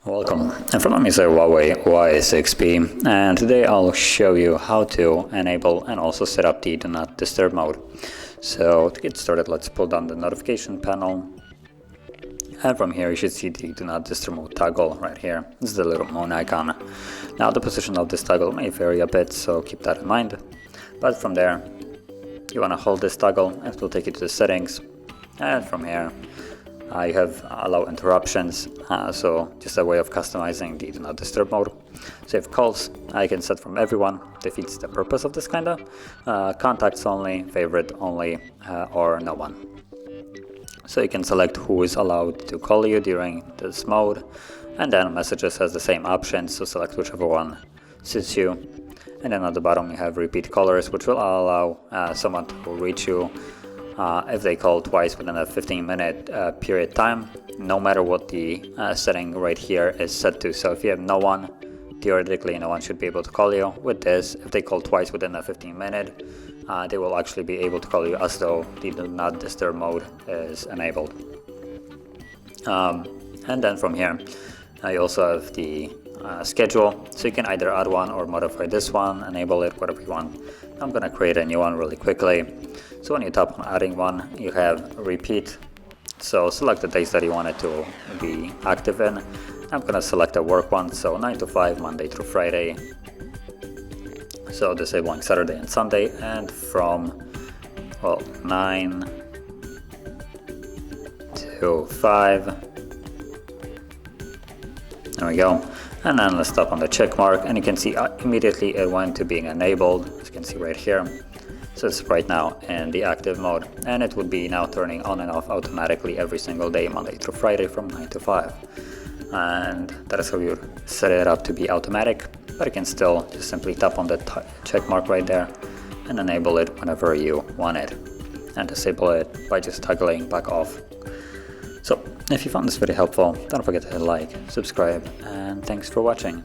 Welcome, in front of me is a Huawei Y6P, and today I'll show you how to enable and also set up the Do Not Disturb mode. So to get started, let's pull down the notification panel, and from here you should see the Do Not Disturb mode toggle right here. This is the little moon icon. Now the position of this toggle may vary a bit, so keep that in mind. But from there, you want to hold this toggle and it will take you to the settings, and from here you have allow interruptions, so just a way of customizing the Do Not Disturb mode. Save calls, I can set from everyone, defeats the purpose of this kinda. Contacts only, favorite only, or no one. So you can select who is allowed to call you during this mode, and then messages has the same options, so select whichever one suits you. And then at the bottom you have repeat callers, which will allow someone to reach you if they call twice within a 15-minute period time, no matter what the setting right here is set to. So if you have no one, theoretically no one should be able to call you. With this, if they call twice within a 15-minute, they will actually be able to call you as though the Do Not Disturb mode is enabled. And then from here, you also have the schedule, so you can either add one or modify this one, enable it, whatever you want. I'm gonna create a new one really quickly. So when you tap on adding one, you have repeat, so select the days that you want it to be active in. I'm gonna select a work one, so 9 to 5, Monday through Friday, so disabling Saturday and Sunday, and from 9 to 5. There we go. And then let's tap on the check mark, and you can see immediately it went to being enabled, as you can see right here. So it's right now in the active mode, and it would be now turning on and off automatically every single day, Monday through Friday from 9 to 5. And that is how you set it up to be automatic, but you can still just simply tap on the check mark right there and enable it whenever you want it, and disable it by just toggling back off. So if you found this video helpful, don't forget to hit like, subscribe, and thanks for watching.